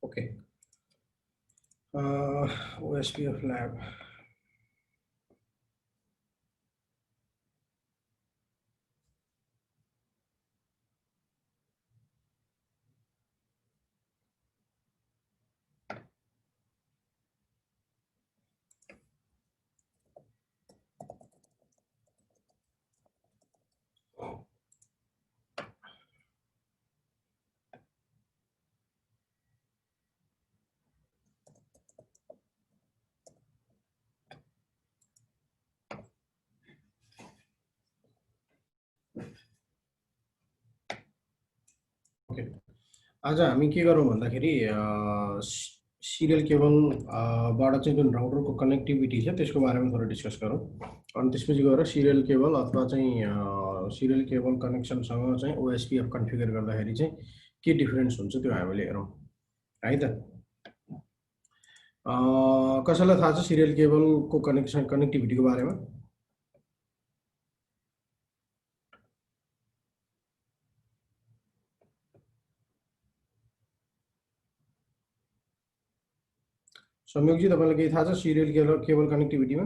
Okay OSPF lab. Okay आज हामी के गरौँ भन्दाखेरि सिरियल केबल बाट चाहिँ जुन राउटरको कनेक्टिभिटी छ त्यसको बारेमा थोरै डिस्कस गरौँ अनि त्यसपछि गएर सिरियल केबल अथवा चाहिँ सिरियल केबल कनेक्सनसँग चाहिँ OSPF कन्फिगर गर्दाखेरि चाहिँ के डिफरेन्स हुन्छ त्यो हामीले हेरौँ है त। कसैलाई थाहा छ सिरियल केबलको कनेक्टिभिटीको बारेमा? संयोगजी तपाईलाई केही थाहा छ सिरियल केबल कनेक्टिभिटीमा?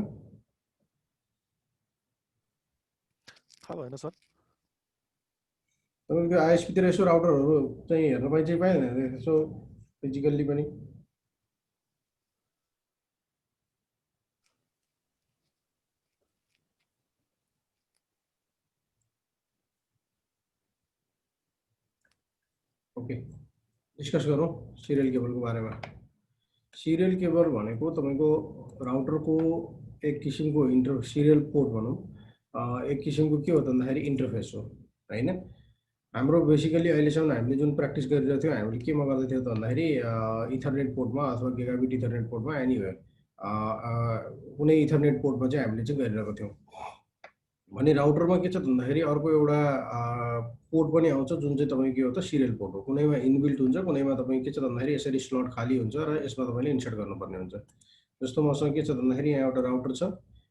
थाहा भएन सर। तपाईको ISP तिर यसो राउटरहरु चाहिँ हेर्न पाइँदैन यसो फिजिकल्ली पनि? ओके डिस्कस गरौँ सिरियल केबलको बारेमा। सिरियल केबल भनेको तपाईको राउटरको एक किसिमको सिरियल पोर्ट भनौँ, एक किसिमको के हो त भन्दाखेरि इन्टरफेस हो हैन। हाम्रो बेसिकली अहिलेसम्म हामीले जुन प्र्याक्टिस गरिरहेको थियौँ हामीले केमा गर्दै थियौँ त भन्दाखेरि इथरनेट पोर्टमा अथवा गिगाबिट इथरनेट पोर्टमा एनीवे कुनै इथरनेट पोर्टमा चाहिँ हामीले चाहिँ गरिरहेको थियौँ। भने राउटरमा के छ भन्दाखेरि अर्को एउटा पोर्ट पनि आउँछ जुन चाहिँ तपाईको के हो त सिरियल पोर्ट हो। कुनैमा इनबिल्ट हुन्छ, कुनैमा तपाईको के छ भन्दाखेरि यसरी स्लट खाली हुन्छ र यसमा तपाईले इन्सर्ट गर्नुपर्ने हुन्छ। जस्तो मसँग के छ भन्दाखेरि यहाँ एउटा राउटर छ,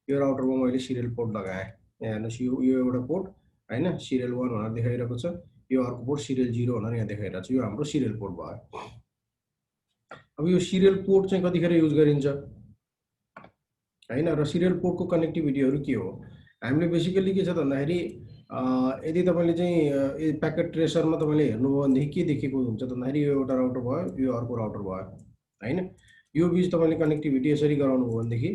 यो राउटरमा मैले सिरियल पोर्ट लगाएँ। यहाँ हेर्नुस् यो एउटा पोर्ट हैन, सिरियल 1 भनेर देखाइरहेको छ, यो अर्को पोर्ट सिरियल 0 भनेर यहाँ देखाइरहेको छ, यो हाम्रो सिरियल पोर्ट भयो। अब यो सिरियल पोर्ट चाहिँ कतिखेर युज गरिन्छ हैन र सिरियल पोर्टको कनेक्टिभिटीहरु के हो? हामीले बेसिकली के छ भन्दाखेरि यदि तपाईले चाहिँ प्याकेट ट्रेसरमा तपाईले हेर्नुभयो भनेदेखि के देखेको हुन्छ भन्दाखेरि यो एउटा राउटर भयो, यो अर्को राउटर भयो हैन। यो बीच तपाईले कनेक्टिभिटी यसरी गराउनु भयो भनेदेखि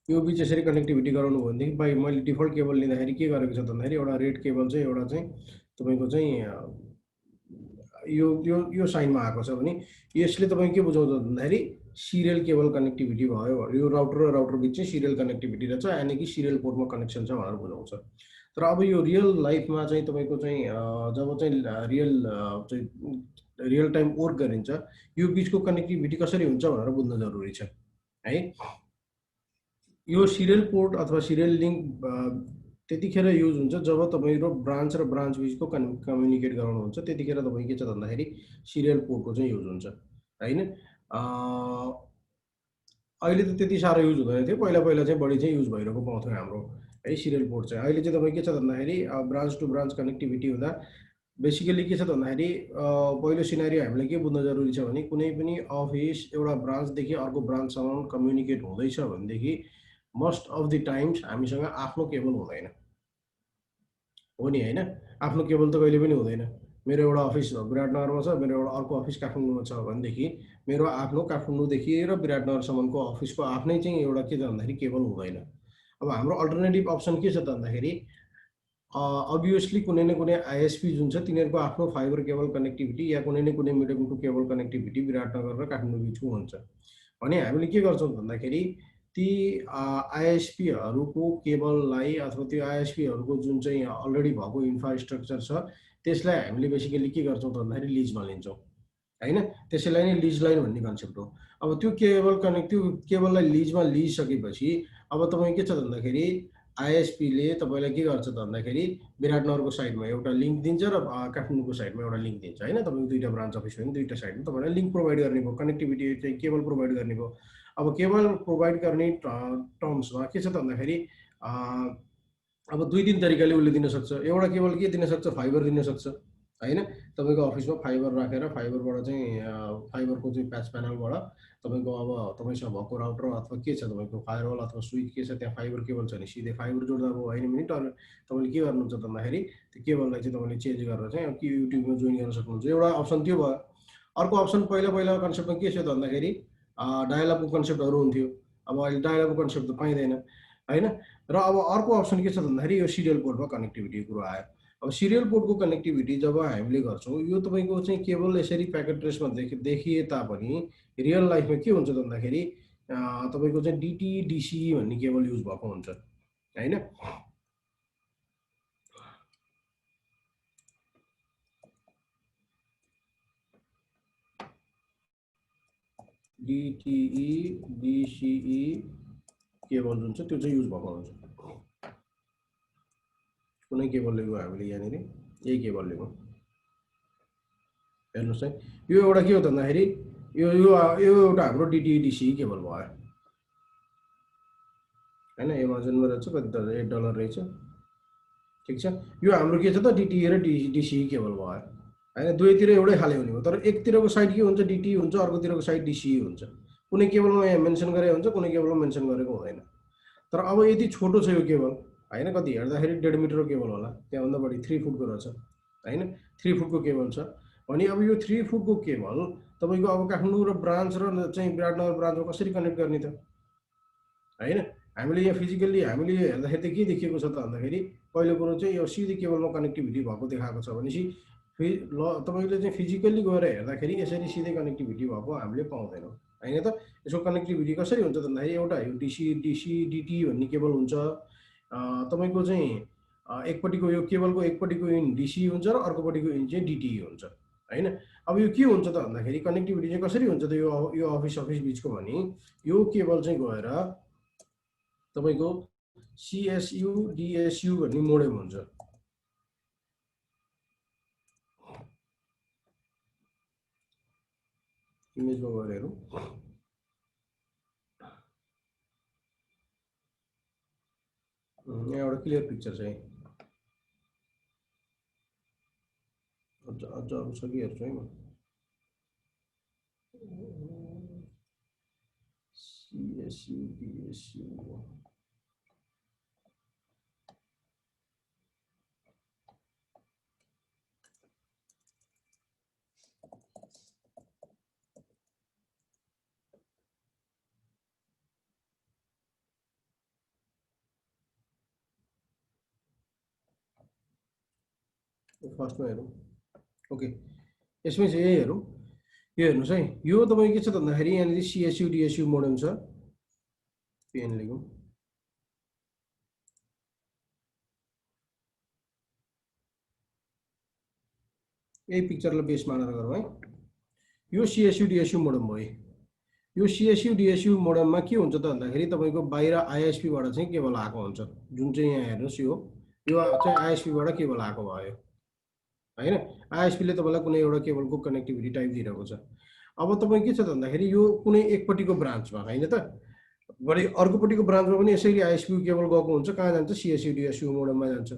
यो बीच यसरी कनेक्टिभिटी गराउनु भयो भनेदेखि बाइ मैले डिफल्ट केबल लिँदाखेरि के गरेको छ भन्दाखेरि एउटा रेड केबल चाहिँ एउटा चाहिँ तपाईको चाहिँ यो साइनमा आएको छ भने यसले तपाईको के बुझाउँछ भन्दाखेरि सिरियल केबल कनेक्टिभिटी भयो, यो राउटर र राउटर बीच चाहिँ सिरियल कनेक्टिभिटी रहेछ, यानी कि सिरियल पोर्टमा कनेक्सन छ भनेर बुझाउँछ। तर अब यो रियल लाइफमा चाहिँ तपाईको चाहिँ जब चाहिँ रियल टाइम वर्क गरिन्छ यो बीचको कनेक्टिभिटी कसरी हुन्छ भनेर बुझ्न जरुरी छ है। यो सिरियल पोर्ट अथवा सिरियल लिंक त्यतिखेर युज हुन्छ जब तपाईको ब्रान्च र ब्रान्च बीचको कम्युनिकेट गराउनुहुन्छ, त्यतिखेर तपाईको के छ भन्दाखेरि सिरियल पोर्टको चाहिँ युज हुन्छ हैन। अहिले त त्यति साह्रो युज हुँदैन थियो, पहिला चाहिँ बढी चाहिँ युज भइरहेको पाउँथ्यो हाम्रो है सिरियल पोर्ट चाहिँ। अहिले चाहिँ तपाईको के छ भन्दाखेरि ब्रान्च टु ब्रान्च कनेक्टिभिटी हुँदा बेसिकली के छ भन्दाखेरि पहिलो सिनेरियो हामीले के बुझ्न जरुरी छ भने कुनै पनि अफिस एउटा ब्रान्चदेखि अर्को ब्रान्चसम्म कम्युनिकेट हुँदैछ भनेदेखि मोस्ट अफ द टाइम्स हामीसँग आफ्नो केबल हुँदैन हो नि हैन। आफ्नो केबल त कहिले पनि हुँदैन। मेरो एउटा अफिस विराटनगरमा छ, मेरो एउटा अर्को अफिस काठमाडौँमा छ भनेदेखि मेरो आफ्नो काठमाडौँदेखि र विराटनगरसम्मको अफिसको आफ्नै चाहिँ एउटा के छ भन्दाखेरि केबल हुँदैन। अब हाम्रो अल्टरनेटिभ अप्सन के छ त भन्दाखेरि अब्भियसली कुनै न कुनै ISP जुन छ तिनीहरुको आफ्नो फाइबर केबल कनेक्टिभिटी या कुनै न कुनै मिडियमको केबल कनेक्टिभिटी विराटनगर र काठमाडौँ बीचको हुन्छ। भने हामीले के गर्छौं भन्दाखेरि ती ISP हरुको केबललाई अथवा त्यो ISP हरुको जुन चाहिँ अलरेडी भएको इन्फ्रास्ट्रक्चर छ त्यसलाई हामीले बेसिकली के गर्छौं त भन्दाखेरि लिजमा लिन्छौं हैन। त्यसैलाई नै लिज लाइन भन्ने कन्सेप्ट हो। अब त्यो केबललाई लिजमा लिइसकेपछि अब तपाईं के छ भन्दाखेरि ISP ले तपाईलाई के गर्छ त भन्दाखेरि विराटनगरको साइडमा एउटा लिंक दिन्छ र काठमाडौँको साइडमा एउटा लिंक दिन्छ हैन। तपाईको दुईटा ब्रान्च अफिस हो भने दुईटा साइडमा तपाईलाई लिंक प्रोवाइड गर्ने भयो, कनेक्टिभिटी चाहिँ केबल प्रोवाइड गर्ने भयो। अब केबल प्रोवाइड गर्ने टर्म्समा के छ त भन्दाखेरि अब दुई तीन तरिकाले उले दिन सक्छ। एउटा केबल के दिन सक्छ, फाइबर दिन सक्छ हैन तपाईको अफिसमा फाइबर राखेर फाइबरबाट चाहिँ फाइबरको चाहिँ प्याच प्यानलबाट तपाईको अब तपाईसँग भएको राउटर अथवा के छ तपाईको फायरवल अथवा स्विच के छ त्यहाँ फाइबर केबल छ भने सिधै फाइबर जोड्दा अब होइन भने तपाईँले के गर्नुहुन्छ भन्दाखेरि त्यो केबललाई चाहिँ तपाईँले चेन्ज गरेर चाहिँ अब युट्युबमा जोइन गर्न सक्नुहुन्छ। एउटा अप्सन त्यो भयो। अर्को अप्सन पहिला पहिला कन्सेप्टमा के थियो त भन्दाखेरि डायल अप कन्सेप्टहरू हुन्थ्यो। अब अहिले डायल अप कन्सेप्ट त पाइँदैन हैन। र अब अर्को अप्सन के छ भन्दाखेरि यो सिरियल पोर्टमा कनेक्टिभिटीको कुरो आयो। अब सिरियल पोर्टको कनेक्टिभिटी जब हामीले गर्छौँ यो तपाईँको चाहिँ केवल यसरी प्याकेट ट्रेसमा देखिए तापनि रियल लाइफमा के हुन्छ त भन्दाखेरि तपाईँको चाहिँ डिटी डिसी भन्ने केबल युज भएको हुन्छ हैन। डिटिई डिसिई केबल जुन छ त्यो चाहिँ युज भएको हुन्छ। कुनै केबल लिएको हामीले यहाँनिर यही केबल लिएको हेर्नुहोस् है। यो एउटा के हो त भन्दाखेरि यो यो यो एउटा हाम्रो डिटिई डिसिई केबल भयो हैन। एमाजोनमा रहेछ कति त $8 रहेछ ठिक छ। यो हाम्रो के छ त डिटिई र डिसिई केबल भयो हैन। दुवैतिर एउटै खाले हुने हो तर एकतिरको साइड के हुन्छ डिटिई हुन्छ अर्कोतिरको साइड डिसिई हुन्छ। कुनै केबलमा यहाँ मेन्सन गरेको हुन्छ कुनै केबलमा मेन्सन गरेको हुँदैन। तर अब यति छोटो छ यो केबल हैन कति हेर्दाखेरि 1.5 मिटरको केबल होला त्यहाँभन्दा बढी 3 फुटको रहेछ हैन। 3 फुटको केबल छ भने अब यो 3 फुटको केबल तपाईँको अब काठमाडौँ र ब्रान्च र चाहिँ विराटनगर ब्रान्चमा कसरी कनेक्ट गर्ने त हैन। हामीले यहाँ फिजिकल्ली हामीले हेर्दाखेरि त के देखिएको छ त भन्दाखेरि पहिलो कुरो चाहिँ यो सिधै केबलमा कनेक्टिभिटी भएको देखाएको छ भनेपछि तपाईँले चाहिँ फिजिकल्ली गएर हेर्दाखेरि यसरी सिधै कनेक्टिभिटी भएको हामीले पाउँदैनौँ हैन त। यसको कनेक्टिभिटी कसरी हुन्छ त भन्दाखेरि एउटा यो डिसी डिटी भन्ने केबल हुन्छ तपाईँको चाहिँ एकपट्टिको यो केबलको एकपट्टिको इन डिसी हुन्छ र अर्कोपट्टिको इन चाहिँ डिटी हुन्छ हैन। अब यो के हुन्छ त भन्दाखेरि कनेक्टिभिटी चाहिँ कसरी हुन्छ त यो अफिस बिचको भने यो केबल चाहिँ गएर तपाईँको सिएसयु डिएसयु भन्ने मोडेम हुन्छ। इमेजमा गएर हेरौँ यहाँ एउटा क्लियर पिक्चर छ है। अझ अरू छ कि हेर्छु है म। सिएसयु डिएसयु फर्स्टमा हेरौँ ओके यसमै चाहिँ यही हेरौँ। यो हेर्नुहोस् है यो तपाईँ के छ त भन्दाखेरि यहाँनिर सिएसयु डिएसयु मोडेम छ पेन लेखौँ यही पिक्चरलाई बेस मानेर गरौँ है। यो सिएसयु डिएसयु मोडेम भयो। यो सिएसयु डिएसयु मोडेममा के हुन्छ त भन्दाखेरि तपाईँको बाहिर आइएसपीबाट चाहिँ केबल आएको हुन्छ जुन चाहिँ यहाँ हेर्नुहोस् यो चाहिँ आइएसपीबाट केबल आएको भयो हैन। आइएसपीले तपाईँलाई कुनै एउटा केबलको कनेक्टिभिटी टाइप दिइरहेको छ। अब तपाईँ के छ त भन्दाखेरि यो कुनै एकपट्टिको ब्रान्चमा हैन त भरे अर्कोपट्टिको ब्रान्चमा पनि यसरी आइएसपी केबल गएको हुन्छ कहाँ जान्छ सिएसयु डिएसयु मोडेममा जान्छ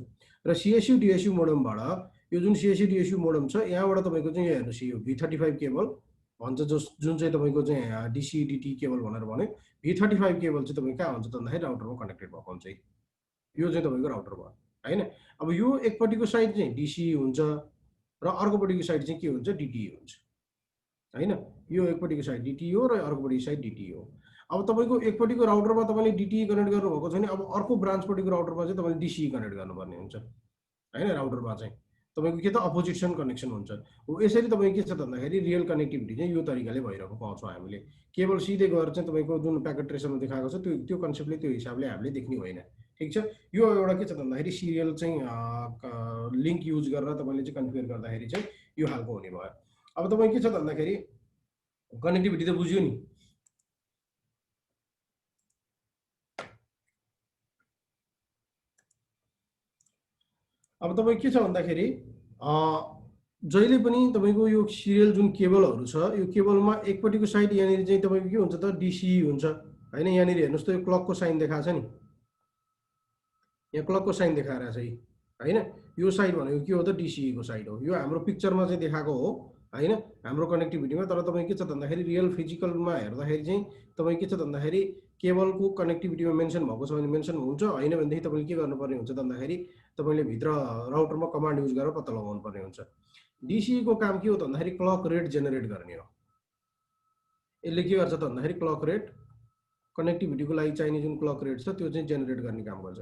र सिएसयु डिएसयु मोडेमबाट यो जुन सिएसयु डिएसयु मोडेम छ यहाँबाट तपाईँको चाहिँ हेर्नुहोस् यो V35 केबल भन्छ जुन चाहिँ तपाईँको चाहिँ डिसी डिटी केबल भनेर भन्यो। V35 केबल चाहिँ तपाईँ कहाँ हुन्छ त भन्दाखेरि राउटरमा कनेक्टेड भएको हुन्छ यो चाहिँ तपाईँको राउटर भयो हैन। अब यो एकपट्टिको साइड चाहिँ डिसी हुन्छ र अर्कोपट्टिको साइड चाहिँ के हुन्छ डिटी हुन्छ हैन। यो एकपट्टिको साइड डिटी हो र अर्कोपट्टिको साइड डिटी हो। अब तपाईँको एकपट्टिको राउटरमा तपाईँले डिटी कनेक्ट गर्नुभएको छ भने अब अर्को ब्रान्चपट्टिको राउटरमा चाहिँ तपाईँले डिसी कनेक्ट गर्नुपर्ने हुन्छ हैन। राउटरमा चाहिँ तपाईँको के त अपोजिसन कनेक्सन हुन्छ हो। यसरी तपाईँ के छ त भन्दाखेरि रियल कनेक्टिभिटी चाहिँ यो तरिकाले भइरहेको पाउँछौँ हामीले। केबल सिधै गएर चाहिँ तपाईँको जुन प्याकेट ट्रेसरमा देखाएको छ त्यो कन्सेप्टले त्यो हिसाबले हामीले देख्ने होइन ठिक छ। यो एउटा के छ त भन्दाखेरि सिरियल चाहिँ लिङ्क युज गरेर तपाईँले चाहिँ कन्फिगर गर्दाखेरि चाहिँ यो खालको हुने भयो। अब तपाईँ के छ त भन्दाखेरि कनेक्टिभिटी त बुझ्यो नि। अब तपाईँ के छ भन्दाखेरि जहिले पनि तपाईँको यो सिरियल जुन केबलहरू छ यो केबलमा एकपट्टिको साइड यहाँनिर चाहिँ तपाईँको के हुन्छ त डिसी हुन्छ हैन। यहाँनिर हेर्नुहोस् त यो क्लकको साइन देखाएको छ नि यहाँ क्लकको साइन देखाइरहेको छ हैन। यो साइड भनेको के हो त DCE को साइड हो। यो हाम्रो पिक्चरमा चाहिँ देखाएको हो हैन, हाम्रो कनेक्टिभिटीमा। तर तपाईँ के छ भन्दाखेरि रियल फिजिकलमा हेर्दाखेरि चाहिँ तपाईँ के छ भन्दाखेरि केबलको कनेक्टिभिटीमा मेन्सन भएको छ भने मेन्सन हुन्छ, हैन भनेदेखि तपाईँले के गर्नुपर्ने हुन्छ त भन्दाखेरि तपाईँले भित्र राउटरमा कमान्ड युज गरेर पत्ता लगाउनु पर्ने हुन्छ। DCE को काम के हो त भन्दाखेरि क्लक रेट जेनेरेट गर्ने हो। यसले के गर्छ त भन्दाखेरि क्लक रेट, कनेक्टिभिटीको लागि चाहिने जुन क्लक रेट छ त्यो चाहिँ जेनेरेट गर्ने काम गर्छ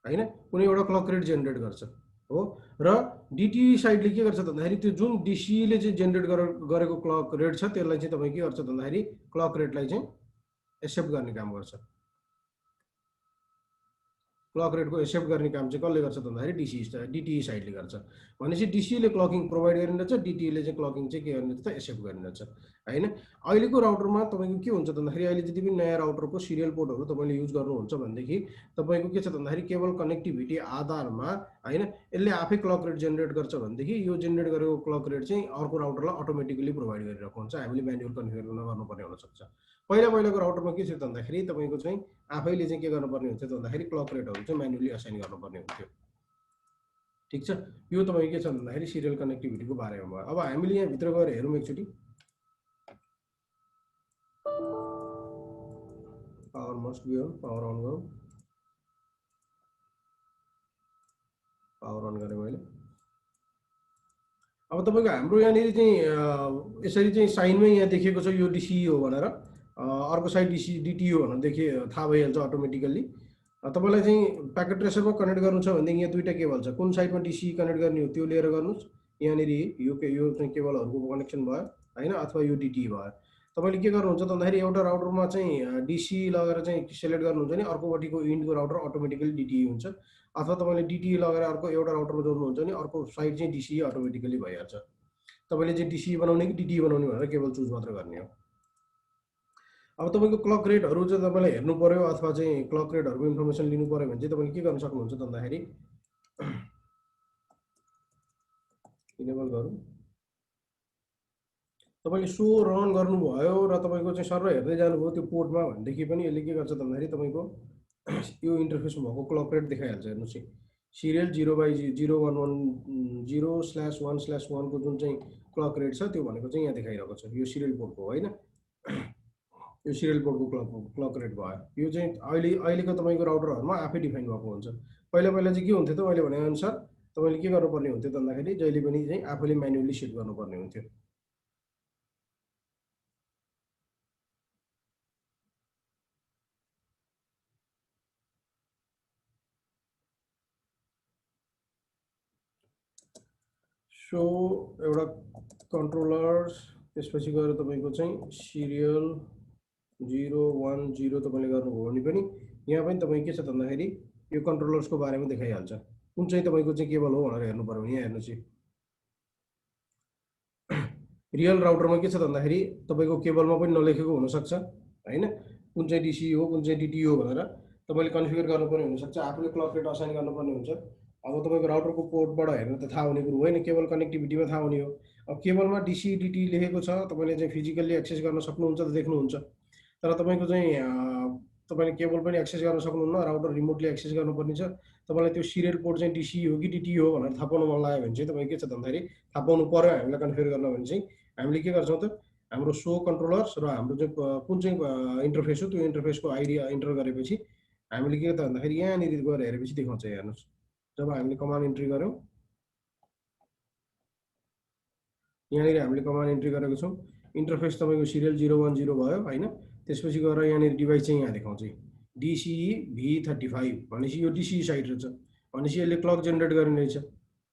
हैन। कुनै एउटा क्लक रेट जेनेरेट गर्छ हो। र DTE साइडले के गर्छ त भन्दाखेरि त्यो जुन DCE ले चाहिँ जेनेरेट गरेको क्लक रेट छ त्यसलाई चाहिँ तपाईँ के गर्छ त भन्दाखेरि क्लक रेटलाई चाहिँ एक्सेप्ट गर्ने काम गर्छ। क्लक रेटको एक्सेप्ट गर्ने काम चाहिँ कसले गर्छ त भन्दाखेरि DTE साइडले गर्छ। भनेपछि DCE ले क्लकिङ प्रोभाइड गरिरहेछ, DTE ले चाहिँ क्लकिङ चाहिँ के गरिरहेछ त एक्सेप्ट गरिरहेछ हैन। अहिलेको राउटरमा तपाईँको के हुन्छ त भन्दाखेरि अहिले जति पनि नयाँ राउटरको सिरियल पोर्टहरू तपाईँले युज गर्नुहुन्छ भनेदेखि तपाईँको के छ त भन्दाखेरि केवल कनेक्टिभिटी आधारमा हैन, यसले आफै क्लक रेट जेनेरेट गर्छ भनेदेखि यो जेनेरेट गरेको क्लक रेट चाहिँ अर्को राउटरलाई अटोमेटिकली प्रोभाइड गरिरहेको हुन्छ। हामीले म्यानुअल कन्फिगर गर्नुपर्ने हुनसक्छ। पहिलाको राउटरमा के थियो त भन्दाखेरि तपाईँको चाहिँ आफैले चाहिँ के गर्नुपर्ने हुन्थ्यो त भन्दाखेरि क्लक रेटहरू चाहिँ म्यानुअली असाइन गर्नुपर्ने हुन्थ्यो। ठिक छ। यो तपाईँ के छ भन्दाखेरि सिरियल कनेक्टिभिटीको बारेमा भयो। अब हामीले यहाँ भित्र गएर हेरौँ एकचोटि। Power must be on, power on गरौँ। पावर अन गरेँ मैले। अब तपाईँको हाम्रो यहाँनिर चाहिँ यसरी चाहिँ साइनमै यहाँ देखेको छ यो DCE हो भनेर, अर्को साइड DTE हो भनेर थाहा भइहाल्छ अटोमेटिकल्ली। तपाईँलाई चाहिँ प्याकेट ट्रेसरमा कनेक्ट गर्नु छ भनेदेखि यहाँ दुईवटा केबल छ, कुन साइडमा DCE कनेक्ट गर्ने हो त्यो लिएर गर्नुहोस्। यहाँनिर यो चाहिँ केबलहरूको कनेक्सन भयो हैन, अथवा यो DTE भयो। तपाईँले के गर्नुहुन्छ त भन्दाखेरि एउटा राउटरमा चाहिँ DCE लगेर चाहिँ सेलेक्ट गर्नुहुन्छ भने अर्कोपट्टिको इन्डको राउटर अटोमेटिकली DTE हुन्छ, अथवा तपाईँले DTE लगेर अर्को एउटा राउटरमा जोड्नुहुन्छ भने अर्को साइड चाहिँ DCE अटोमेटिकली भइहाल्छ। तपाईँले चाहिँ DCE बनाउने कि DTE बनाउने भनेर केवल चुज मात्र गर्ने हो। अब तपाईँको क्लक रेटहरू चाहिँ तपाईँलाई हेर्नु पर्यो अथवा चाहिँ क्लक रेटहरूको इन्फर्मेसन लिनु पर्यो भने चाहिँ तपाईँले के गर्न सक्नुहुन्छ त भन्दाखेरि इनेबल गरौँ। तपाईँले सो रन गर्नुभयो र तपाईँको चाहिँ सर्भर हेर्दै जानुभयो त्यो पोर्टमा भनेदेखि पनि यसले के गर्छ त भन्दाखेरि तपाईँको यो इन्टरफेसमा भएको क्लक रेट देखाइहाल्छ। हेर्नुहोस् सिरियल 0/011/0/1/1 को जुन चाहिँ क्लक रेट छ त्यो भनेको चाहिँ यहाँ देखाइरहेको छ। यो सिरियल पोर्टको होइन, यो सिरियल पोर्टको क्लक रेट भयो। यो चाहिँ अहिलेको तपाईँको राउटरहरूमा आफै डिफाइन भएको हुन्छ। पहिला चाहिँ के हुन्थ्यो त मैले भनेअनुसार तपाईँले के गर्नुपर्ने हुन्थ्यो त भन्दाखेरि जहिले पनि चाहिँ आफैले म्यानुअली सेट गर्नुपर्ने हुन्थ्यो। सो एउटा कन्ट्रोलर्स, त्यसपछि गएर तपाईँको चाहिँ सिरियल 010 तपाईँले गर्नुभयो भने पनि यहाँ पनि तपाईँ के छ भन्दाखेरि यो कन्ट्रोलर्सको बारेमा देखाइहाल्छ। कुन चाहिँ तपाईँको चाहिँ केबल हो भनेर हेर्नु पर्यो भने यहाँ हेर्नुहोस् रियल राउटरमा के छ भन्दाखेरि तपाईँको केबलमा पनि नलेखेको हुनसक्छ हैन, कुन चाहिँ DCE हो कुन चाहिँ DTE हो भनेर तपाईँले कन्फिगर गर्नुपर्ने हुनसक्छ। आफूले क्लक रेट असाइन गर्नुपर्ने हुन्छ। अब तपाईँको राउटरको पोर्टबाट हेर्नु त थाहा हुने कुरो होइन, केबल कनेक्टिभिटीमा थाहा हुने हो। अब केबलमा DCE DTE लेखेको छ, तपाईँले चाहिँ फिजिकल्ली एक्सेस गर्न सक्नुहुन्छ त देख्नुहुन्छ। तर तपाईँको चाहिँ तपाईँले केबल पनि एक्सेस गर्न सक्नुहुन्न, राउटर रिमोटली एक्सेस गर्नुपर्ने छ। तपाईँलाई त्यो सिरियल पोर्ट चाहिँ DCE हो कि DTE हो भनेर थाहा पाउनु मन लाग्यो भने चाहिँ तपाईँ के छ भन्दाखेरि थाहा पाउनु पर्यो हामीलाई कन्फिगर गर्न भने चाहिँ हामीले के गर्छौँ त हाम्रो सो कन्ट्रोलर्स र हाम्रो चाहिँ कुन चाहिँ इन्टरफेस हो त्यो इन्टरफेसको आइडी इन्टर गरेपछि हामीले के त भन्दाखेरि यहाँनिर गएर हेरेपछि देखाउँछ। हेर्नुहोस् जब हामीले कमान्ड इन्ट्री गऱ्यौँ, यहाँनिर हामीले कमान्ड इन्ट्री गरेको छौँ, इन्टरफेस तपाईँको सिरियल 010 भयो होइन। त्यसपछि गएर यहाँनिर डिभाइस चाहिँ यहाँ देखाउँछ DCE V35 भनेपछि यो DCE साइड रहेछ, भनेपछि यसले क्लक जेनेरेट गर्ने रहेछ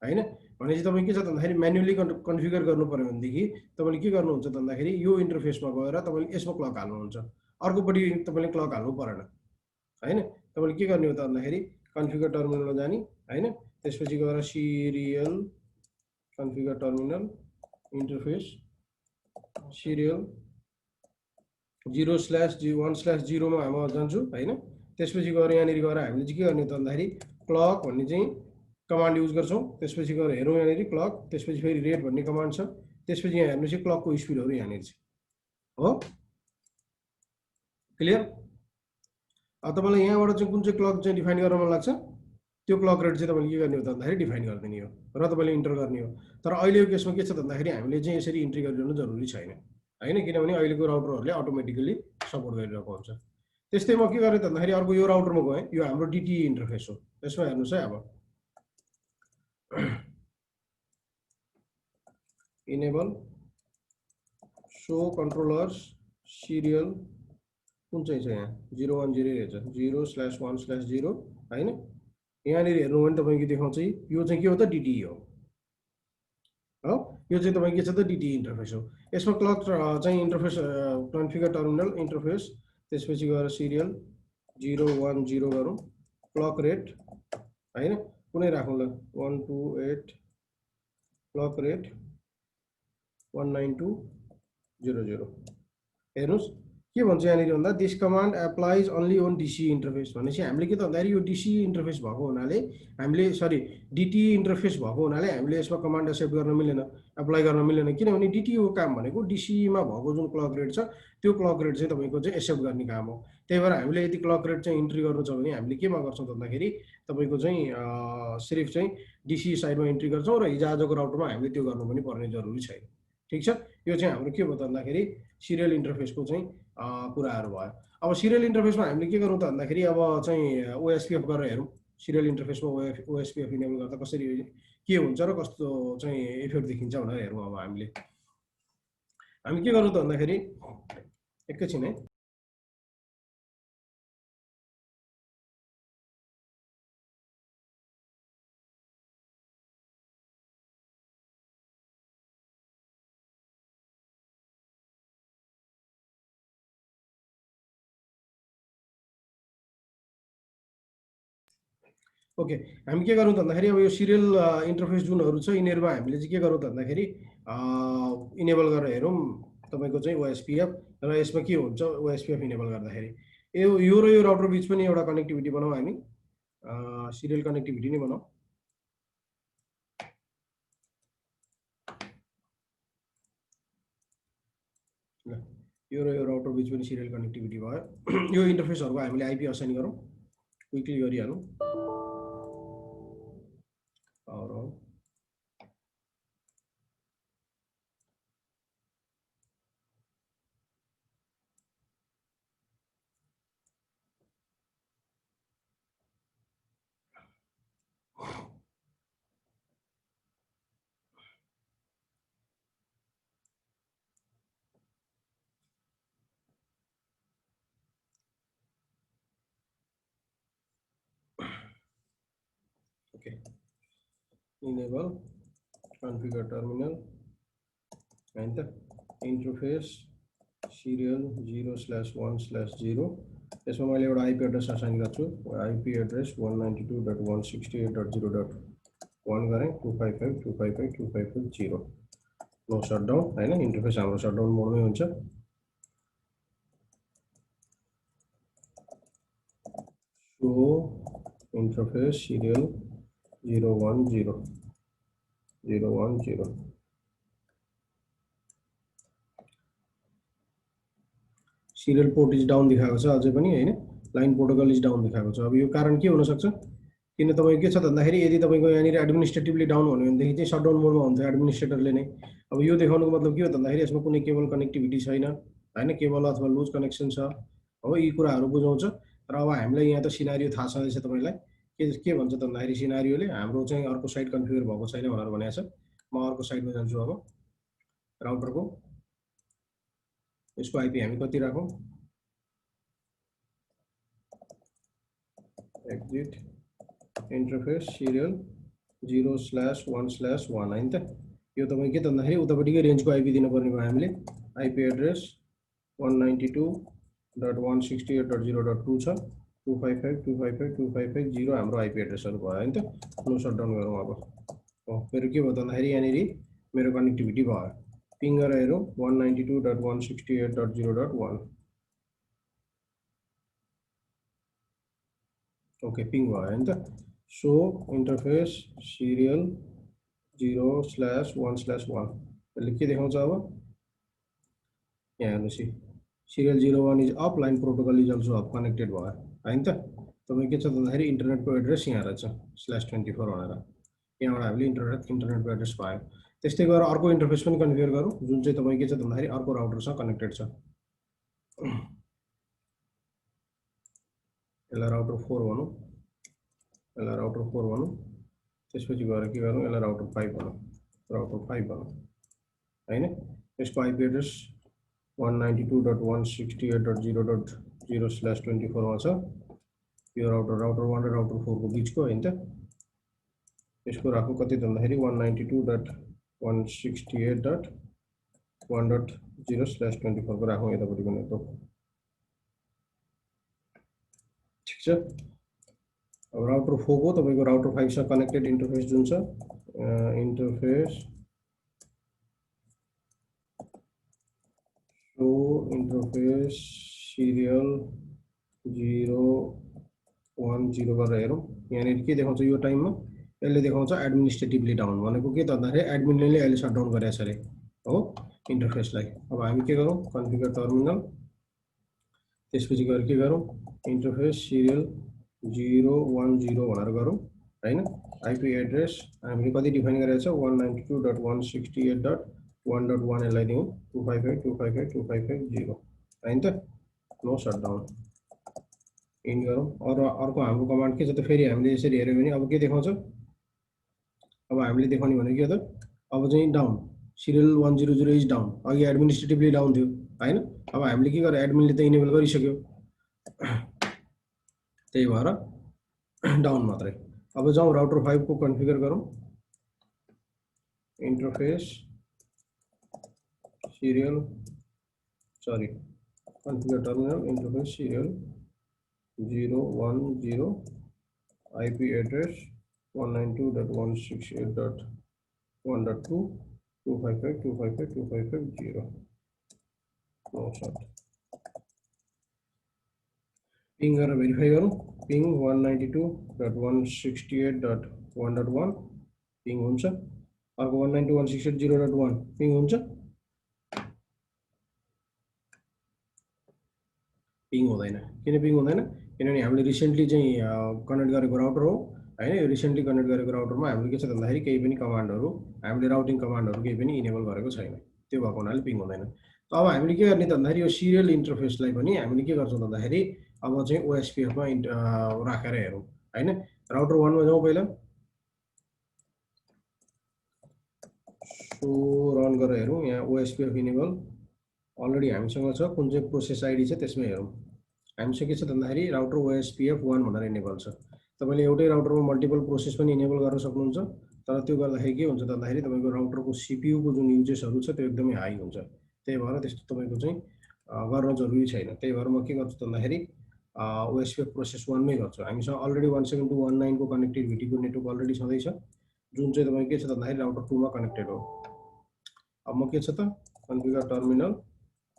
होइन। भनेपछि तपाईँ के छ भन्दाखेरि म्यानुअली कन्फिगर गर्नु पर्यो भनेदेखि तपाईँले के गर्नुहुन्छ त भन्दाखेरि यो इन्टरफेसमा गएर तपाईँले यसमा क्लक हाल्नुहुन्छ, अर्कोपट्टि तपाईँले क्लक हाल्नु परेन होइन। तपाईँले के गर्ने हो त भन्दाखेरि कन्फिगर टर्मिनलमा जाने होइन, त्यसपछि गएर serial configure terminal interface serial 0/1/0 मा म जान्छु होइन। त्यसपछि गएर यहाँनिर गएर हामीले चाहिँ के गर्ने त भन्दाखेरि क्लक भन्ने चाहिँ कमान्ड युज गर्छौँ। त्यसपछि गएर हेरौँ यहाँनिर क्लक, त्यसपछि फेरि रेट भन्ने कमान्ड छ, त्यसपछि यहाँ हेर्नुहोस् क्लकको स्पिडहरू यहाँनिर छ हो। क्लियर? अब तपाईँलाई यहाँबाट चाहिँ कुन चाहिँ क्लक चाहिँ डिफाइन गर्न मन लाग्छ? त्यो क्लक रेट चाहिँ तपाईँले के गर्ने हो त भन्दाखेरि डिफाइन गरिदिने हो र तपाईँले इन्टर गर्ने हो। तर अहिलेको केसमा के छ त भन्दाखेरि हामीले चाहिँ यसरी इन्ट्री गरिरहनु जरुरी छैन होइन, किनभने अहिलेको राउटरहरूले अटोमेटिकली सपोर्ट गरिरहेको हुन्छ। त्यस्तै म के गरेँ त भन्दाखेरि अर्को यो राउटरमा गएँ, यो हाम्रो डिटिई इन्टरफेस हो। यसमा हेर्नुहोस् है, अब इनेबल सो कन्ट्रोलर्स सिरियल कुन चाहिँ छ यहाँ 010 रहेछ, 0/1/0 होइन। यहाँनिर हेर्नु भने तपाईँको देखाउँछ यो चाहिँ के हो त डिटिई हो, यो चाहिँ तपाईँको के छ त डिटिई इन्टरफेस हो। यसमा क्लक चाहिँ इन्टरफेस कन्फिगर टर्मिनल इन्टरफेस, त्यसपछि गएर सिरियल 010 गरौँ, क्लक रेट होइन कुनै राखौँ ल 128, क्लक रेट 19200। हेर्नुहोस् के भन्छ यहाँनिर भन्दा this command applies only on DC interface भनेपछि हामीले के त भन्दाखेरि यो डिसी इन्टरफेस भएको हुनाले हामीले डिटिई इन्टरफेस भएको हुनाले हामीले यसमा कमान्ड एक्सेप्ट गर्न मिलेन, एप्लाई गर्न मिलेन, किनभने डिटिईको काम भनेको डिसीमा भएको जुन क्लक रेट छ त्यो क्लक रेट चाहिँ तपाईँको चाहिँ एक्सेप्ट गर्ने काम हो। त्यही भएर हामीले यदि क्लक रेट चाहिँ इन्ट्री गर्नु छ भने हामीले केमा गर्छौँ भन्दाखेरि तपाईँको चाहिँ सिर्फ चाहिँ डिसी साइडमा इन्ट्री गर्छौँ र हिजोआजको राउटरमा हामीले त्यो गर्नु पनि पर्ने जरुरी छैन। ठिक छ, यो चाहिँ हाम्रो के भयो त भन्दाखेरि सिरियल इन्टरफेसको चाहिँ कुराहरू भयो। अब सिरियल इन्टरफेसमा हामीले के गरौँ त भन्दाखेरि अब चाहिँ ओएसपीएफ गरेर हेरौँ, सिरियल इन्टरफेसमा ओएसपीएफ इनेबल गर्दा कसरी के हुन्छ र कस्तो चाहिँ इफेक्ट देखिन्छ भनेर हेरौँ। अब हामी के गरौँ त भन्दाखेरि एकैछिन है, ओके। हामी के गरौँ त भन्दाखेरि अब यो सिरियल इन्टरफेस जुनहरू छ यिनीहरूमा हामीले चाहिँ के गरौँ त भन्दाखेरि इनेबल गरेर हेरौँ तपाईँको चाहिँ ओएसपीएफ, र यसमा के हुन्छ ओएसपीएफ इनेबल गर्दाखेरि यो र यो राउटर बिच पनि एउटा कनेक्टिभिटी बनाऊ, हामी सिरियल कनेक्टिभिटी नै बनाऊ। यो र यो राउटर बिच पनि सिरियल कनेक्टिभिटी भयो। यो इन्टरफेसहरूको हामीले आइपी असाइन गरौँ, क्विकली गरिहालौँ। ओके, इनेबल कन्फिगर टर्मिनल होइन त इन्टरफेस सिरियल 0/1/0। यसमा मैले एउटा आइपी एड्रेस असाइन गर्छु, आइपी एड्रेस 192.168.0.1 गरेँ, 255.255.255.0। नो सटडाउन होइन, इन्टरफेस हाम्रो सटडाउन मोडमै हुन्छ। So interface serial 010 serial port is down दिखाएको छ अझै पनि होइन, लाइन प्रोटोकल इज डाउन दिखाएको छ। अब यो कारण के हुनसक्छ, किन तपाईँको के छ त भन्दाखेरि यदि तपाईँको यहाँनिर एडमिनिस्ट्रेटिभली डाउन भन्यो भनेदेखि चाहिँ सटडाउन मोडमा हुन्थ्यो एडमिनिस्ट्रेटरले नै। अब यो देखाउनुको मतलब के हो त भन्दाखेरि यसमा कुनै केबल कनेक्टिभिटी छैन होइन, केबल अथवा लुज कनेक्सन छ हो, यी कुराहरू बुझाउँछ। र अब हामीलाई यहाँ त सिनारियो थाहा छँदैछ तपाईँलाई के भन्छ त भन्दाखेरि सिनारियोले हाम्रो चाहिँ अर्को साइड कन्फिगर भएको छैन भनेर भनेको छ। म अर्को साइडमा जान्छु, अब राउटरको यसको आइपी हामी कति राखौँ, एक्जिट इन्टरफेस सिरियल 0/1/1 होइन त। यो तपाईँ के त भन्दाखेरि उतापट्टिकै रेन्जको आइपी दिनुपर्ने भयो हामीले। आइपी एड्रेस 192.168.0.2 छ, 255.255.255.0 हाम्रो आइपी एड्रेसहरू भयो होइन त। नो सटडाउन गरौँ। अब मेरो के भयो त भन्दाखेरि यहाँनिर मेरो कनेक्टिभिटी भयो, पिङ गरेर हेरौँ 192.168.0.1। ओके, पिङ भयो होइन त। सो इन्टरफेस सिरियल 0/1/1 यसले के देखाउँछ अब यहाँ हेर्नुहोस्, serial 01 is up, line protocol is also up, connected भयो होइन त। तपाईँ के छ भन्दाखेरि इन्टरनेटको एड्रेस यहाँ रहेछ /24 भनेर यहाँबाट हामीले इन्टरनेटको एड्रेस पायो। त्यस्तै गरेर अर्को इन्टरफेस पनि कन्फिगर गरौँ जुन चाहिँ तपाईँ के छ भन्दाखेरि अर्को राउटरसँग कनेक्टेड छ। यसलाई राउटर 4 भनौँ, यसलाई राउटर 4 भनौँ, त्यसपछि गएर के गरौँ यसलाई राउटर 5 भनौँ, राउटर 5 भनौँ हैन। यसको आइपी एड्रेस 192.168.0.0/24 मा छ। यो राउटर 1 र राउटर 4 को बीचको हैन त। यसको राखौँ कति भन्दाखेरि 192.168.1.0/24 को राखौँ यतापट्टिको नेटवर्क। ठीक छ। अब राउटर 4 को तपाईको राउटर 5 सँग कनेक्टेड इन्टरफेस जुन छ इन्टरफेस शो इन्टरफेस सिरियल 010 गरेर हेरौँ। यहाँनिर के देखाउँछ यो टाइममा यसले देखाउँछ एडमिनिस्ट्रेटिभली डाउन भनेको के त भन्दाखेरि एडमिनले अहिले शटडाउन गरेछ अरे हो इन्टरफेसलाई। अब हामी के गरौँ कन्फिगर टर्मिनल, त्यसपछि गएर के गरौँ इन्टरफेस सिरियल 010 भनेर गरौँ हैन। आइपी एड्रेस हामीले कति डिफाइन गरेको छ 192.168.1.1 यसलाई दिउँ 255.255.255.0 हैन त। नो शटडाउन इन गरौँ। अर्को हाम्रो कमान्ड के छ त फेरि हामीले यसरी हेर्यो भने अब के देखाउँछ, अब हामीले देखाउने भनेको के त अब चाहिँ डाउन सिरियल 100 इज डाउन। अघि एडमिनिस्ट्रेटिभली डाउन थियो हैन। अब हामीले के गर्यो एडमिनले त इनेबल गरिसक्यो त्यही भएर डाउन मात्रै। अब जाउँ राउटर 5 को कन्फिगर गरौँ interface serial configure terminal interface serial 010 IP address 192.168.1.2 255.255.255.0 no shut. Ping गरेर भेरिफाई गरौँ पिङ 192.168.1.1 पिङ हुन्छ। अर्को 192.168.0.1 पिङ हुन्छ, पिङ हुँदैन। किन पिङ हुँदैन किनभने हामीले रिसेन्टली चाहिँ कनेक्ट गरेको राउटर हो हैन। यो रिसेन्टली कनेक्ट गरेको राउटरमा हामीले के छ भन्दाखेरि केही पनि कमान्डहरु हामीले राउटिङ कमान्डहरु केही पनि इनेबल गरेको छैन, त्यो भएको हुनाले पिङ हुँदैन। अब हामीले के गर्ने त भन्दाखेरि यो सिरियल इन्टरफेसलाई पनि हामीले के गर्छौं भन्दाखेरि अब चाहिँ OSPF मा राखेर हेरौँ हैन। राउटर 1 मा जाउँ पहिला, सो रन गरेर हेरौँ। यहाँ OSPF इनेबल अलरेडी हामीसँग छ, कुन चाहिँ प्रोसेस आइडी छ त्यसमा हेरौँ। हामीसँग के छ भन्दाखेरि राउटर OSPF 1 भनेर इनेबल छ। तपाईले एउटै राउटरमा मल्टिपल प्रोसेस पनि इनेबल गर्न सक्नुहुन्छ, तर त्यो गर्दाखेरि के हुन्छ भन्दाखेरि तपाईको राउटरको CPU को जुन युजेसहरु छ त्यो एकदमै हाई हुन्छ। त्यही भएर त्यस्तो तपाईको चाहिँ गर्न जरुरी छैन। त्यही भएर म के गर्छु भन्दाखेरि OSPF प्रोसेस 1 मै गर्छु। हामीसँग अलरेडी 172.1.9 को कनेक्टिभिटीको नेटवर्क अलरेडी छँदै छ, जुन चाहिँ तपाईको के छ भन्दाखेरि राउटर 2 मा कनेक्टेड हो। अब म के छ त कन्फिगर टर्मिनल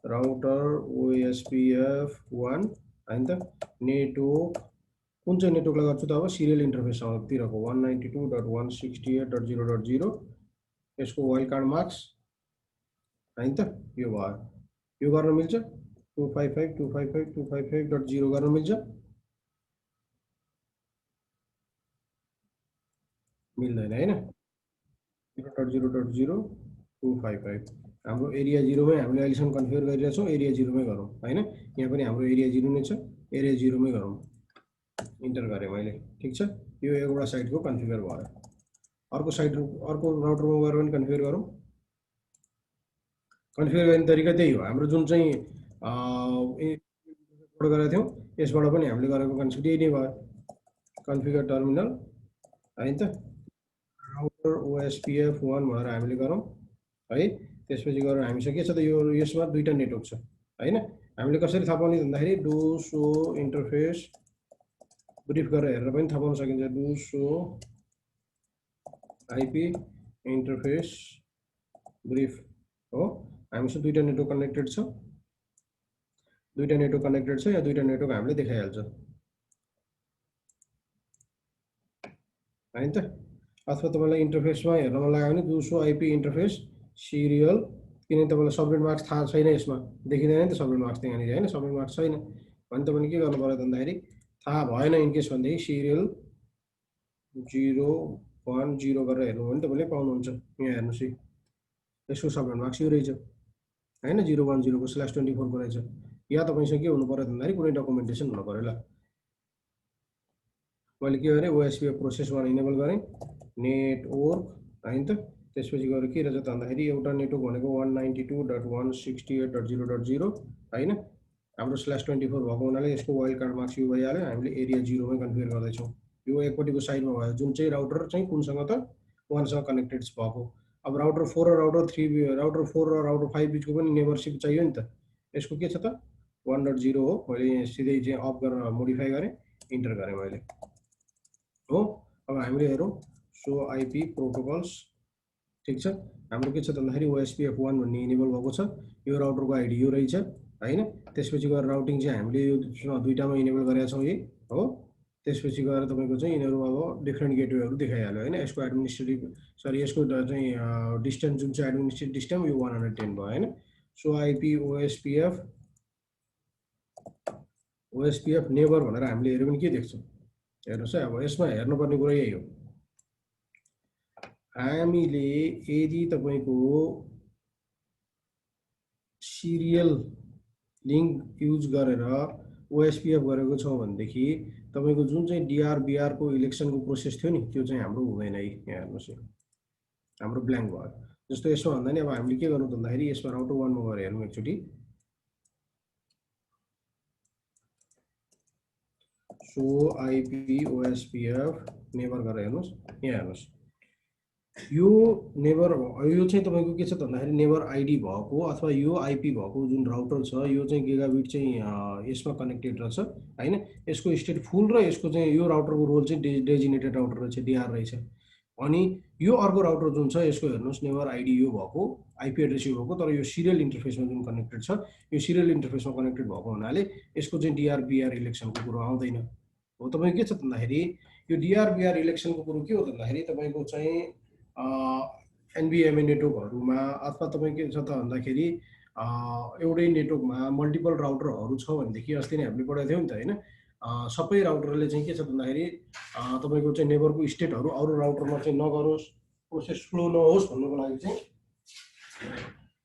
राउटर OSPF 1 हैन त नेटवर्क कुन चाहिँ नेटवर्कलाई गर्छु त अब सिरियल इन्टरफेस तिरको 192.168.0.0 यसको वाइल्ड कार्ड मार्क्स हैन त यो भयो। यो गर्न मिल्छ 255.255.255.0 गर्न मिल्छ, मिल्दैन हैन। 0.0.0.255 हाम्रो एरिया 0 मै हामीले अहिलेसम्म कन्फिगर गरिरहेका छौं, एरिया 0 मै गरौँ हैन। यहाँ पनि हाम्रो एरिया 0 नै छ, एरिया 0 मै गरौँ। इन्टर गरे मैले, ठीक छ। यो एउटा साइडको कन्फिगर भयो। अर्को साइड अर्को राउटरमा गएर पनि कन्फिगर गरौँ। कन्फिगर गर्ने तरिका त्यही हो। हाम्रो जुन चाहिँ गरेका थियौं यसबाट पनि हामीले गरेको कन्सेप्ट यही नै भयो। कन्फिगर टर्मिनल हैन त राउटर OSPF 1 भनेर हामीले गरौँ है। त्यसपछि गएर हामीसँग के छ त यो यसमा दुईटा नेटवर्क छ हैन। हामीले कसरी थाहा पाउने भन्दाखेरि डु सो इन्टरफेस ब्रिफ गरेर हेरेर पनि थाहा पाउन सकिन्छ। Do so IP interface brief हो। हामीसँग दुईटा नेटवर्क कनेक्टेड छ, दुईटा नेटवर्क कनेक्टेड छ, या दुईटा नेटवर्क हामीले देखाइहाल्छ हैन त। अथवा तपाईलाई इन्टरफेसमा हेर्न मन लाग्यो भने do so IP interface serial, किन तपाईलाई सबनेट मार्क्स थाहा छैन, यसमा देखिदैन नि त सबनेट मार्क्स त यहाँनिर हैन, सबनेट मार्क्स छैन भने तपाईले के गर्नु पर्यो भन्दाखेरि थाहा भएन इन केस भनेदेखि सिरियल 010 गरेर हेर्नु भने तपाईँले पाउनुहुन्छ। यहाँ हेर्नुहोस् है, यसको सबभेन्ट मार्क्स यो रहेछ होइन, 010 को /24 को रहेछ। या तपाईँसँग के हुनु पर्यो भन्दाखेरि कुनै डकुमेन्टेसन हुनु पर्यो। ल मैले के गरेँ, ओएसपीएफ प्रोसेस 1 इनेबल गरेँ, नेटवर्क होइन त। त्यसपछि गएर के रहेछ त भन्दाखेरि एउटा नेटवर्क भनेको 192.168.0.0 होइन। हाम्रो /24 भएको हुनाले यसको वाइल्ड कार्ड मार्क्स यो भइहाल्यो। हामीले एरिया 0 मै कन्फिगर गर्दैछौँ। यो एकपट्टिको साइडमा भयो जुन चाहिँ राउटर चाहिँ कुनसँग त 1 सँग कनेक्टेड भएको। अब राउटर 4 र राउटर 3 राउटर 4 र राउटर 5 बिचको पनि नेबरसिप चाहियो नि त। यसको के छ त 1.0 हो। मैले सिधै चाहिँ अफ गरेर मोडिफाई गरेँ, इन्टर गरेँ मैले हो। अब हामीले हेरौँ सो आइपी प्रोटोकल्स, ठिक छ। हाम्रो के छ भन्दाखेरि ओएसपीएफ 1 भन्ने इनेबल भएको छ। यो राउटरको आइडी यो रहेछ होइन। त्यसपछि गएर राउटिङ चाहिँ हामीले यो दुईटामा इनेबल गरेका छौँ यही हो। त्यसपछि गएर तपाईँको चाहिँ यिनीहरू अब डिफ्रेन्ट गेटवेहरू देखाइहाल्यो होइन। यसको एडमिनिस्ट्रेटिभ यसको चाहिँ डिस्टेन्स जुन चाहिँ एडमिनिस्ट्रेटिभ डिस्टेन्स यो 110 भयो होइन। सो आइपी ओएसपीएफ नेबर भनेर हामीले हेऱ्यो भने के देख्छौँ हेर्नुहोस् है। अब यसमा हेर्नुपर्ने कुरा यही हो, हामीले यदि तपाईँको सिरियल लिङ्क युज गरेर ओएसपीएफ गरेको छौँ भनेदेखि तपाईँको जुन चाहिँ डिआरबिआर को इलेक्सनको प्रोसेस थियो नि त्यो चाहिँ हाम्रो हुँदैन है। यहाँ हेर्नुहोस्, हाम्रो ब्ल्याङ्क भयो। जस्तो यसमा भन्दा नि अब हामीले के गर्नु भन्दाखेरि यसमा राउटर 1 मा गएर हेर्नु एकचोटि। सो आइपी ओएसपीएफ नेबर गरेर हेर्नुहोस्, यहाँ हेर्नुहोस् यो नेबर यो चाहिँ तपाईँको के छ भन्दाखेरि नेबर आइडी भएको अथवा यो आइपी भएको जुन राउटर छ यो चाहिँ गिगाबिट चाहिँ यसमा कनेक्टेड रहेछ होइन। यसको स्टेट फुल र यसको चाहिँ यो राउटरको रोल चाहिँ डेजिनेटेड राउटर रहेछ, डिआर रहेछ। अनि यो अर्को राउटर जुन छ यसको हेर्नुहोस् नेबर आइडी यो भएको, आइपी एड्रेस यो भएको, तर यो सिरियल इन्टरफेसमा जुन कनेक्टेड छ यो सिरियल इन्टरफेसमा कनेक्टेड भएको हुनाले यसको चाहिँ डिआरबिआर इलेक्सनको कुरो आउँदैन हो। तपाईँको के छ भन्दाखेरि यो डिआरबिआर इलेक्सनको कुरो के हो भन्दाखेरि तपाईँको चाहिँ एनबिएमए नेटवर्कहरूमा अथवा तपाईँ के छ त भन्दाखेरि एउटै नेटवर्कमा मल्टिपल राउटरहरू छ भनेदेखि अस्ति नै हामीले पढाएको थियौँ नि त होइन। सबै राउटरले चाहिँ के छ भन्दाखेरि तपाईँको चाहिँ नेबरको स्टेटहरू अरू राउटरमा चाहिँ नगरोस्, प्रोसेस फ्लो नहोस् भन्नुको लागि चाहिँ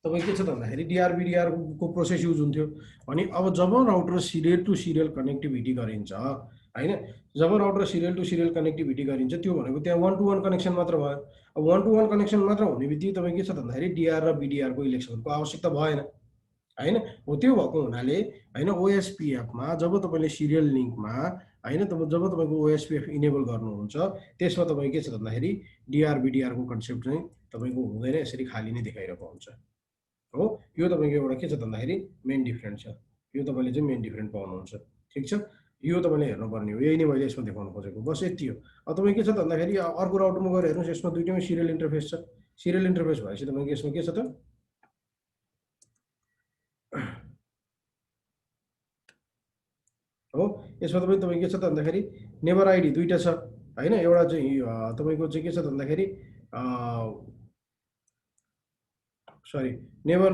तपाईँ के छ त भन्दाखेरि डिआरबिडिआरको प्रोसेस युज हुन्थ्यो। अनि अब जब router serial to serial connectivity गरिन्छ होइन, जब router serial to serial connectivity गरिन्छ त्यो भनेको त्यहाँ 1 to 1 कनेक्सन मात्र भयो। अब 1 to 1 कनेक्सन मात्र हुने बित्तिकै तपाईँ के छ भन्दाखेरि डिआर र बिडिआरको इलेक्सनको आवश्यकता भएन होइन। हो त्यो भएको हुनाले होइन ओएसपीएफमा जब तपाईँले सिरियल लिङ्कमा होइन जब तपाईँको ओएसपीएफ इनेबल गर्नुहुन्छ त्यसमा तपाईँ के छ भन्दाखेरि डिआर बिडिआरको कन्सेप्ट चाहिँ तपाईँको हुँदैन, यसरी खाली नै देखाइरहेको हुन्छ हो। यो तपाईँको एउटा के छ भन्दाखेरि मेन डिफ्रेन्ट छ, यो तपाईँले चाहिँ मेन डिफ्रेन्ट पाउनुहुन्छ। ठिक छ, यो तपाईँले हेर्नुपर्ने हो, यही नै मैले यसमा देखाउनु खोजेको, बस यति हो। अब तपाईँ के छ भन्दाखेरि अर्को राउटरमा गएर हेर्नुहोस्, यसमा दुईटैमा सिरियल इन्टरफेस छ। सिरियल इन्टरफेस भएपछि तपाईँको यसमा के छ त हो। यसमा तपाईँ के छ त भन्दाखेरि नेबर आइडी दुईटा छ होइन। एउटा चाहिँ तपाईँको चाहिँ के छ भन्दाखेरि सरी नेबर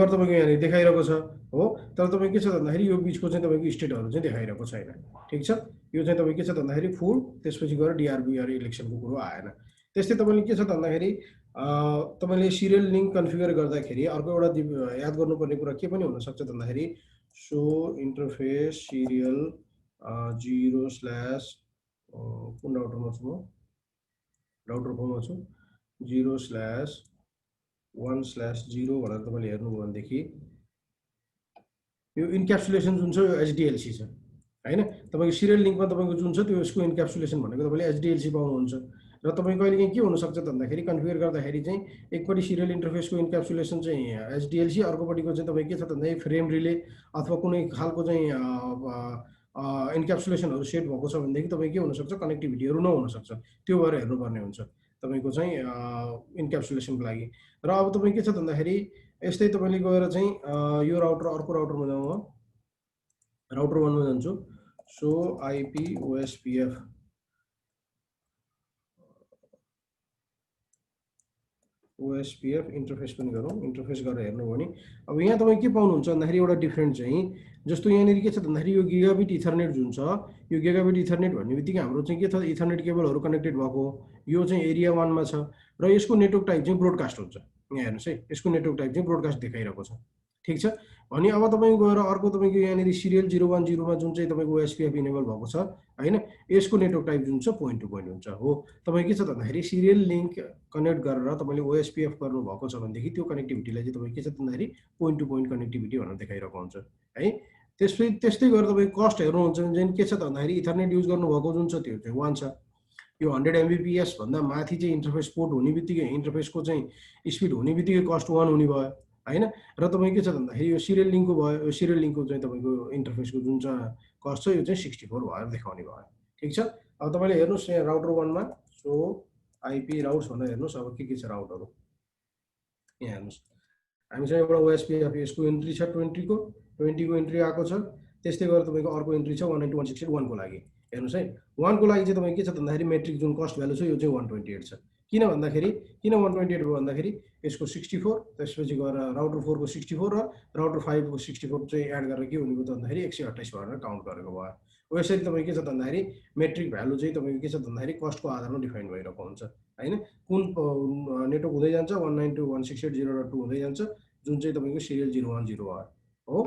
तपाईँको यहाँनिर देखाइरहेको छ हो। तर तपाईँ के छ भन्दाखेरि यो बिचको चाहिँ तपाईँको स्टेटहरू चाहिँ देखाइरहेको छैन। ठिक छ, यो चाहिँ तपाईँ के छ भन्दाखेरि फुल, त्यसपछि गएर डिआरबिआर इलेक्सनको कुरो आएन। त्यस्तै तपाईँले के छ भन्दाखेरि तपाईँले सिरियल लिङ्क कन्फिगर गर्दाखेरि अर्को एउटा याद गर्नुपर्ने कुरा के पनि हुनसक्छ भन्दाखेरि सो इन्टरफेस सिरियल 0/ कुन राउटरमा छु म, राउटर 4 मा छु, 0/1/0 भनेर तपाईँले हेर्नुभयो भनेदेखि यो इन्क्याप्सुलेसन जुन छ यो एचडिएलसी छ होइन। तपाईँको सिरियल लिङ्कमा तपाईँको जुन छ त्यो यसको इन्क्याप्सुलेसन भनेको तपाईँले एचडिएलसी पाउनुहुन्छ। र तपाईँ कहिलेकाहीँ के हुनसक्छ भन्दाखेरि कन्फिगर गर्दाखेरि चाहिँ एकपट्टि सिरियल इन्टरफेसको इन्क्याप्सुलेसन चाहिँ एचडिएलसी, अर्कोपट्टिको चाहिँ तपाईँ के छ भन्दाखेरि फ्रेम रिले अथवा कुनै खालको चाहिँ इन्क्याप्सुलेसनहरू सेट भएको छ भनेदेखि तपाईँ के हुनसक्छ कनेक्टिभिटीहरू नहुनसक्छ। त्यो भएर हेर्नुपर्ने हुन्छ तपाईँको चाहिँ इन्क्याप्सुलेसनको लागि। र अब तपाईँ के छ भन्दाखेरि यस्तै तपाईँले गएर चाहिँ यो राउटर अर्को राउटरमा जाउँ, राउटर 1 मा जान्छु। So IP OSPF OSPF interface पनि गरौँ, इन्टरफेस गरेर हेर्नु भने अब यहाँ तपाईँ के पाउनुहुन्छ भन्दाखेरि एउटा डिफरेन्ट चाहिँ जस्तो यहाँनिर के छ भन्दाखेरि यो गिगाबिट इथरनेट जुन छ यो गिगाबिट इथरनेट भन्ने बित्तिकै हाम्रो चाहिँ के छ इथरनेट केबलहरू कनेक्टेड भएको यो चाहिँ एरिया 1 मा छ र यसको नेटवर्क टाइप चाहिँ ब्रोडकास्ट हुन्छ। यहाँ हेर्नुहोस् है यसको नेटवर्क टाइप चाहिँ ब्रोडकास्ट देखाइरहेको छ। ठिक छ अनि अब तपाईँ गएर अर्को तपाईँको यहाँनिर सिरियल 010 मा जुन चाहिँ तपाईँको OSPF इनेबल भएको छ होइन यसको नेटवर्क टाइप जुन छ पोइन्ट टु पोइन्ट हुन्छ हो। तपाईँ के छ भन्दाखेरि सिरियल लिङ्क कनेक्ट गरेर तपाईँले OSPF गर्नुभएको छ भनेदेखि त्यो कनेक्टिभिटीलाई चाहिँ तपाईँ के छ भन्दाखेरि पोइन्ट टु पोइन्ट कनेक्टिभिटी भनेर देखाइरहेको हुन्छ है। त्यस्तै गरेर तपाईँ कस्ट हेर्नुहुन्छ भने चाहिँ के छ भन्दाखेरि इथरनेट युज गर्नुभएको जुन छ त्यो चाहिँ 1 छ। यो 100 Mbps भन्दा माथि चाहिँ इन्टरफेस पोर्ट हुने बित्तिकै इन्टरफेसको चाहिँ स्पिड हुने बित्तिकै कस्ट 1 हुने भयो होइन। र तपाईँ के छ भन्दाखेरि यो सिरियल लिङ्कको भयो यो सिरियल लिङ्कको चाहिँ तपाईँको इन्टरफेसको जुन चाहिँ कस्ट छ यो चाहिँ 64 भएर देखाउने भयो। ठिक छ अब तपाईँले हेर्नुहोस् यहाँ राउटर 1 मा सो आइपी राउट्स भनेर हेर्नुहोस् अब के छ राउटहरू यहाँ हेर्नुहोस् हामीसँग एउटा OSPF यसको एन्ट्री छ 20 को एन्ट्री आएको छ। त्यस्तै गरेर तपाईँको अर्को एन्ट्री छ 192.168.1 को लागि हेर्नुहोस् है 1 को लागि चाहिँ तपाईँ के छ भन्दाखेरि मेट्रिक जुन कस्ट भ्यालु छ यो चाहिँ 128 छ। किन भन्दाखेरि किन 128 हो भन्दाखेरि यसको 64 त्यसपछि गएर राउटर 4 को 64 र राउटर 5 को 64 चाहिँ एड गरेर के हुने भयो भन्दाखेरि 128 भनेर काउन्ट गरेको भयो। यसरी तपाईँ के छ भन्दाखेरि मेट्रिक भ्यालु चाहिँ तपाईँको के छ भन्दाखेरि कस्टको आधारमा डिफाइन भइरहेको हुन्छ होइन। कुन नेटवर्क हुँदै जान्छ 192.168.0.2 हुँदै जान्छ जुन चाहिँ तपाईँको सिरियल 010 हो।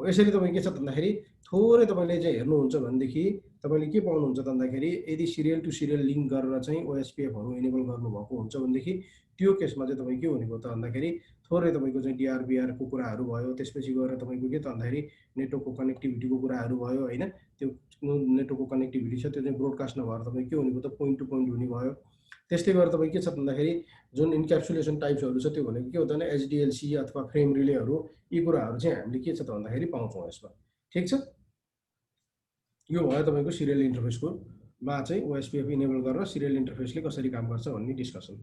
यसरी तपाईँ के छ भन्दाखेरि थोरै तपाईँले चाहिँ हेर्नुहुन्छ भनेदेखि तपाईँले के पाउनुहुन्छ भन्दाखेरि यदि सिरियल टु सिरियल लिङ्क गरेर चाहिँ OSPFहरू इनेबल गर्नुभएको हुन्छ भनेदेखि त्यो केसमा चाहिँ तपाईँ के हुने भयो त भन्दाखेरि थोरै तपाईँको चाहिँ DRBRको कुराहरू भयो। त्यसपछि गएर तपाईँको के त भन्दाखेरि नेटवर्कको कनेक्टिभिटीको कुराहरू भयो होइन। त्यो नेटवर्कको कनेक्टिभिटी छ त्यो चाहिँ ब्रोडकास्ट नभएर तपाईँ के हुने भयो त पोइन्ट टु पोइन्ट हुने भयो। त्यस्तै गरेर तपाईँ के छ भन्दाखेरि जुन इन्क्याप्सुलेसन टाइप्सहरू छ त्यो भनेको के हुँदैन HDLC अथवा फ्रेम रिलेहरू यी कुराहरू चाहिँ हामीले के छ त भन्दाखेरि पाउँछौँ यसमा। ठिक छ यो भयो तपाईँको सिरियल इन्टरफेसको मा चाहिँ OSPF इनेबल गरेर सिरियल इन्टरफेसले कसरी काम गर्छ भन्ने डिस्कसन।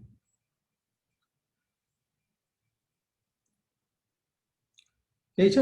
केही छ?